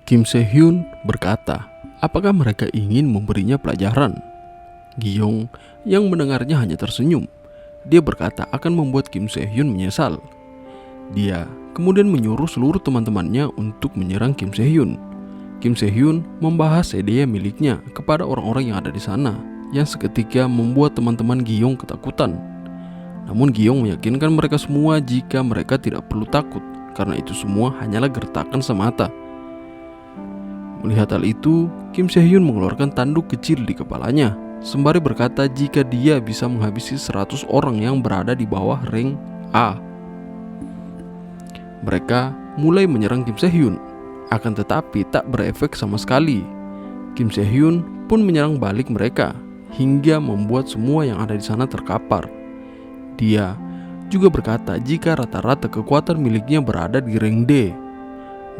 Kim Se-hyun berkata, apakah mereka ingin memberinya pelajaran? Gi-yong yang mendengarnya hanya tersenyum. Dia berkata akan membuat Kim Se-hyun menyesal. Dia kemudian menyuruh seluruh teman-temannya untuk menyerang Kim Se-hyun. Kim Se-hyun membahas ide miliknya kepada orang-orang yang ada di sana, yang seketika membuat teman-teman Gi-yong ketakutan. Namun Gi-yong meyakinkan mereka semua jika mereka tidak perlu takut, karena itu semua hanyalah gertakan semata. Melihat hal itu, Kim Se-hyun mengeluarkan tanduk kecil di kepalanya, sembari berkata jika dia bisa menghabisi 100 orang yang berada di bawah rank A. Mereka mulai menyerang Kim Se-hyun, akan tetapi tak berefek sama sekali. Kim Se-hyun pun menyerang balik mereka, hingga membuat semua yang ada di sana terkapar. Dia juga berkata jika rata-rata kekuatan miliknya berada di rank D.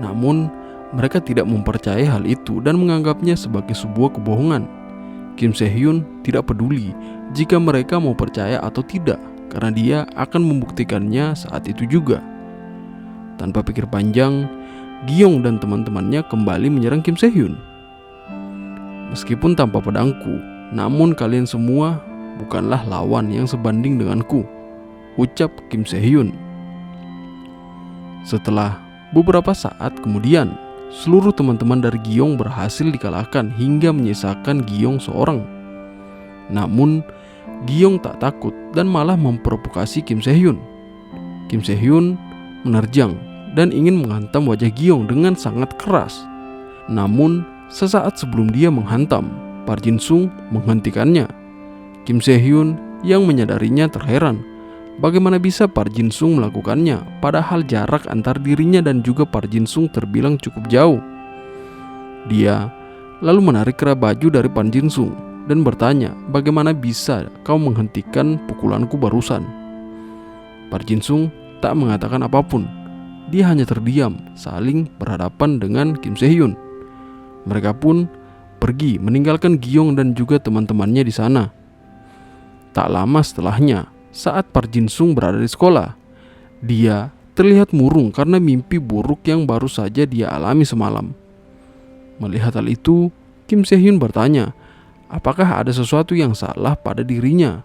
Namun, mereka tidak mempercayai hal itu dan menganggapnya sebagai sebuah kebohongan. Kim Se-hyun tidak peduli jika mereka mau percaya atau tidak, karena dia akan membuktikannya saat itu juga. Tanpa pikir panjang, Gi-yong dan teman-temannya kembali menyerang Kim Se-hyun. Meskipun tanpa pedangku, namun kalian semua bukanlah lawan yang sebanding denganku, ucap Kim Se-hyun. Setelah beberapa saat kemudian, seluruh teman-teman dari Gi-yong berhasil dikalahkan hingga menyisakan Gi-yong seorang. Namun, Gi-yong tak takut dan malah memprovokasi Kim Se-hyun. Kim Se-hyun menerjang dan ingin menghantam wajah Gi-yong dengan sangat keras. Namun, sesaat sebelum dia menghantam, Park Jin-sung menghentikannya. Kim Se-hyun yang menyadarinya terheran. Bagaimana bisa Park Jin-sung melakukannya, padahal jarak antar dirinya dan juga Park Jin-sung terbilang cukup jauh. Dia lalu menarik kerah baju dari Park Jin-sung dan bertanya, bagaimana bisa kau menghentikan pukulanku barusan? Park Jin-sung tak mengatakan apapun. Dia hanya terdiam, saling berhadapan dengan Kim Se-hyun. Mereka pun pergi meninggalkan Gi-yong dan juga teman-temannya di sana. Tak lama setelahnya, saat Park Jin-sung berada di sekolah, dia terlihat murung karena mimpi buruk yang baru saja dia alami semalam. Melihat hal itu, Kim Se-hyun bertanya, apakah ada sesuatu yang salah pada dirinya?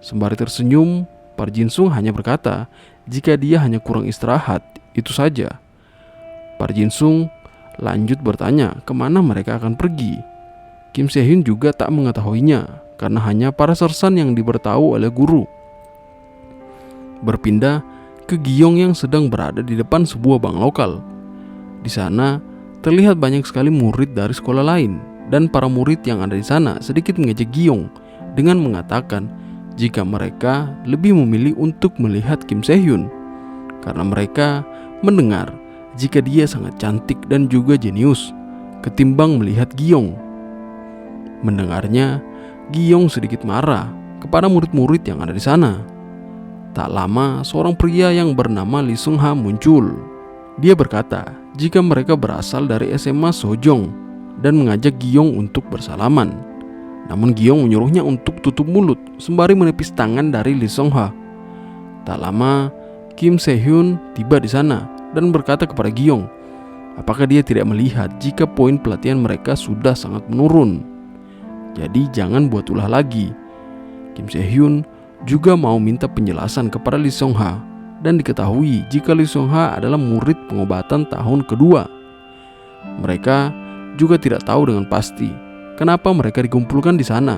Sembari tersenyum, Park Jin-sung hanya berkata, jika dia hanya kurang istirahat, itu saja. Park Jin-sung lanjut bertanya kemana mereka akan pergi. Kim Se-hyun juga tak mengetahuinya, karena hanya para sersan yang diberitahu oleh guru. Berpindah ke Gi-yong yang sedang berada di depan sebuah bank lokal. Di sana terlihat banyak sekali murid dari sekolah lain, dan para murid yang ada di sana sedikit mengejek Gi-yong dengan mengatakan jika mereka lebih memilih untuk melihat Kim Se-hyun, karena mereka mendengar jika dia sangat cantik dan juga jenius ketimbang melihat Gi-yong. Mendengarnya, Gi-yong sedikit marah kepada murid-murid yang ada di sana. Tak lama, seorang pria yang bernama Lee Sung-ha muncul. Dia berkata jika mereka berasal dari SMA Sojong dan mengajak Gi-yong untuk bersalaman. Namun Gi-yong menyuruhnya untuk tutup mulut sembari menepis tangan dari Lee Sung-ha. Tak lama, Kim Se-hyun tiba di sana dan berkata kepada Gi-yong, apakah dia tidak melihat jika poin pelatihan mereka sudah sangat menurun? Jadi jangan buat ulah lagi. Kim Se-hyun juga mau minta penjelasan kepada Lee Sung-ha, dan diketahui jika Lee Sung-ha adalah murid pengobatan tahun kedua. Mereka juga tidak tahu dengan pasti kenapa mereka dikumpulkan di sana.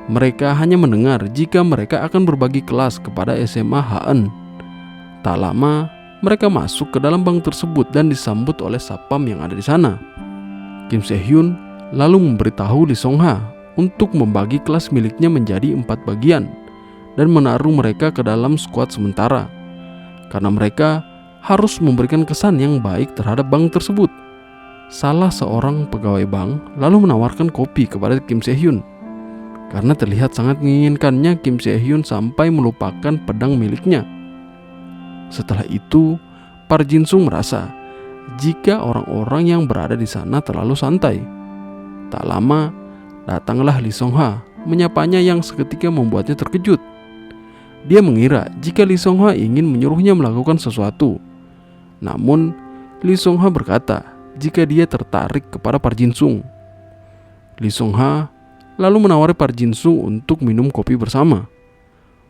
Mereka hanya mendengar jika mereka akan berbagi kelas kepada SMA HN. Tak lama, mereka masuk ke dalam bank tersebut dan disambut oleh satpam yang ada di sana. Kim Se-hyun lalu memberitahu Lee Sung-ha untuk membagi kelas miliknya menjadi 4 bagian dan menaruh mereka ke dalam skuad sementara, karena mereka harus memberikan kesan yang baik terhadap bank tersebut. Salah seorang pegawai bank lalu menawarkan kopi kepada Kim Se-hyun, karena terlihat sangat menginginkannya Kim Se-hyun sampai melupakan pedang miliknya. Setelah itu, Park Jin-sung merasa jika orang-orang yang berada di sana terlalu santai. Tak lama, datanglah Lee Sung-ha menyapanya yang seketika membuatnya terkejut. Dia mengira jika Lee Sung-ha ingin menyuruhnya melakukan sesuatu. Namun, Lee Sung-ha berkata jika dia tertarik kepada Park Jin Sung. Lee Sung Ha lalu menawari Park Jin Sung untuk minum kopi bersama.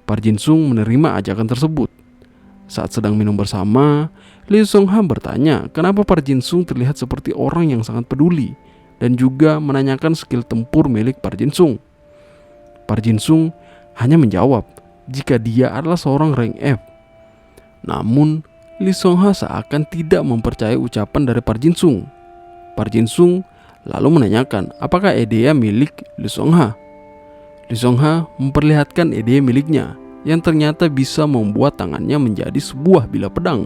Park Jin Sung menerima ajakan tersebut. Saat sedang minum bersama, Lee Sung Ha bertanya kenapa Park Jin Sung terlihat seperti orang yang sangat peduli dan juga menanyakan skill tempur milik Park Jin Sung. Park Jin Sung hanya menjawab jika dia adalah seorang rank F. Namun, Lee Sung Ha seakan tidak mempercayai ucapan dari Park Jin Sung. Park Jin Sung lalu menanyakan apakah idea milik Lee Sung Ha. Lee Sung Ha memperlihatkan idea miliknya yang ternyata bisa membuat tangannya menjadi sebuah bilah pedang.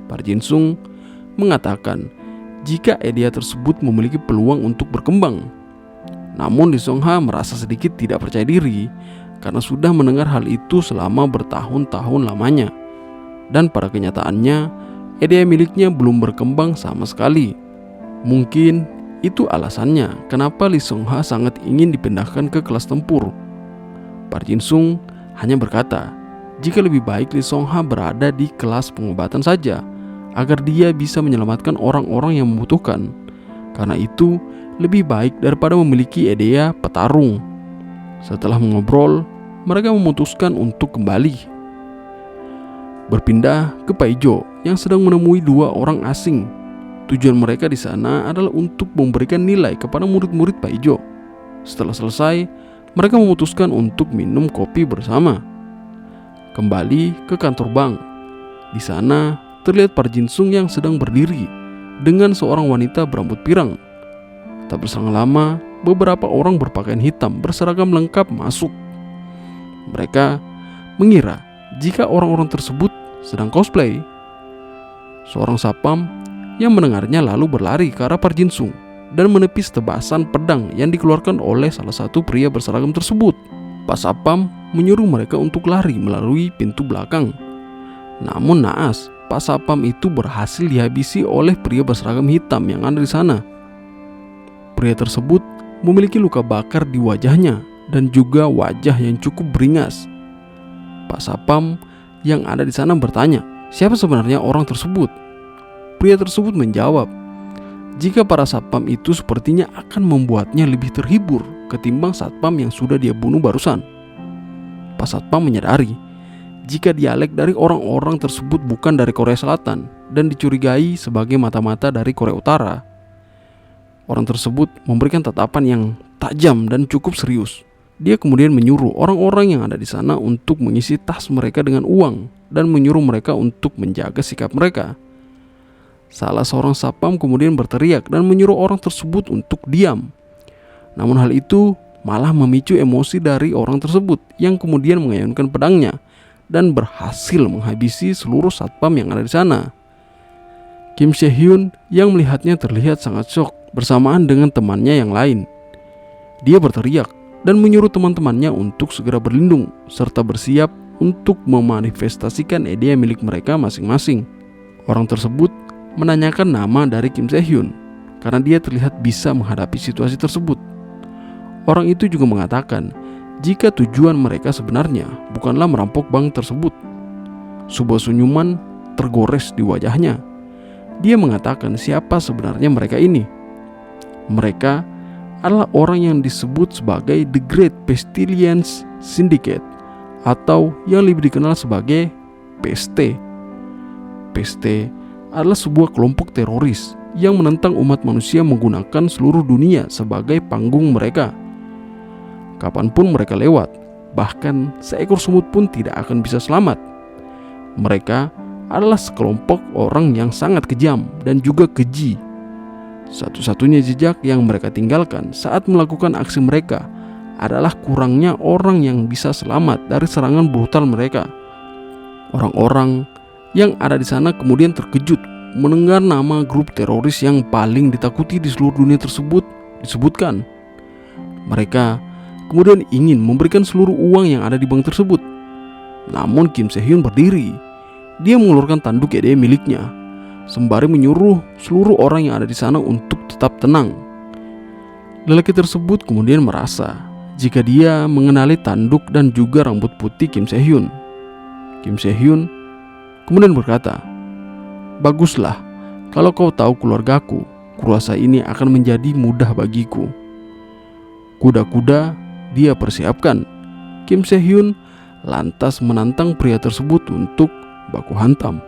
Park Jin Sung mengatakan jika idea tersebut memiliki peluang untuk berkembang. Namun Lee Sung Ha merasa sedikit tidak percaya diri karena sudah mendengar hal itu selama bertahun-tahun lamanya. Dan pada kenyataannya, idea miliknya belum berkembang sama sekali. Mungkin itu alasannya kenapa Lee Sung Ha sangat ingin dipindahkan ke kelas tempur. Park Jin Sung hanya berkata, jika lebih baik Lee Sung Ha berada di kelas pengobatan saja, agar dia bisa menyelamatkan orang-orang yang membutuhkan. Karena itu, lebih baik daripada memiliki idea petarung. Setelah mengobrol, mereka memutuskan untuk kembali berpindah ke Paijo yang sedang menemui dua orang asing. Tujuan mereka di sana adalah untuk memberikan nilai kepada murid-murid Paijo. Setelah selesai, mereka memutuskan untuk minum kopi bersama. Kembali ke kantor bank. Di sana terlihat Park Jin Sung yang sedang berdiri dengan seorang wanita berambut pirang. Tak berselang lama, beberapa orang berpakaian hitam berseragam lengkap masuk. Mereka mengira jika orang-orang tersebut sedang cosplay. Seorang satpam yang mendengarnya lalu berlari ke arah Park Jin Sung dan menepis tebasan pedang yang dikeluarkan oleh salah satu pria berseragam tersebut. Pak satpam menyuruh mereka untuk lari melalui pintu belakang. Namun naas, Pak satpam itu berhasil dihabisi oleh pria berseragam hitam yang ada di sana. Pria tersebut memiliki luka bakar di wajahnya dan juga wajah yang cukup beringas. Pak satpam yang ada di sana bertanya, siapa sebenarnya orang tersebut? Pria tersebut menjawab, jika para satpam itu sepertinya akan membuatnya lebih terhibur ketimbang satpam yang sudah dia bunuh barusan. Pak satpam menyadari jika dialek dari orang-orang tersebut bukan dari Korea Selatan dan dicurigai sebagai mata-mata dari Korea Utara. Orang tersebut memberikan tatapan yang tajam dan cukup serius. Dia kemudian menyuruh orang-orang yang ada di sana untuk mengisi tas mereka dengan uang dan menyuruh mereka untuk menjaga sikap mereka. Salah seorang satpam kemudian berteriak dan menyuruh orang tersebut untuk diam. Namun hal itu malah memicu emosi dari orang tersebut yang kemudian mengayunkan pedangnya dan berhasil menghabisi seluruh satpam yang ada di sana. Kim Se Hyun yang melihatnya terlihat sangat syok bersamaan dengan temannya yang lain. Dia berteriak dan menyuruh teman-temannya untuk segera berlindung serta bersiap untuk memanifestasikan ide milik mereka masing-masing. Orang tersebut menanyakan nama dari Kim Se Hyun karena dia terlihat bisa menghadapi situasi tersebut. Orang itu juga mengatakan jika tujuan mereka sebenarnya bukanlah merampok bank tersebut. Sebuah senyuman tergores di wajahnya. Dia mengatakan siapa sebenarnya mereka ini. Mereka adalah orang yang disebut sebagai The Great Pestilence Syndicate atau yang lebih dikenal sebagai PST. PST adalah sebuah kelompok teroris yang menentang umat manusia menggunakan seluruh dunia sebagai panggung mereka. Kapanpun mereka lewat, bahkan seekor semut pun tidak akan bisa selamat. Mereka adalah sekelompok orang yang sangat kejam dan juga keji. Satu-satunya jejak yang mereka tinggalkan saat melakukan aksi mereka adalah kurangnya orang yang bisa selamat dari serangan brutal mereka. Orang-orang yang ada di sana kemudian terkejut mendengar nama grup teroris yang paling ditakuti di seluruh dunia tersebut disebutkan. Mereka kemudian ingin memberikan seluruh uang yang ada di bank tersebut. Namun Kim Se Hyun berdiri. Dia mengeluarkan tanduk ide miliknya sembari menyuruh seluruh orang yang ada di sana untuk tetap tenang. Lelaki tersebut kemudian merasa jika dia mengenali tanduk dan juga rambut putih Kim Se Hyun. Kim Se Hyun kemudian berkata, baguslah, Kalau kau tahu keluargaku, kurasa ini akan menjadi mudah bagiku. Kuda-kuda dia persiapkan. Kim Se Hyun lantas menantang pria tersebut untuk baku hantam.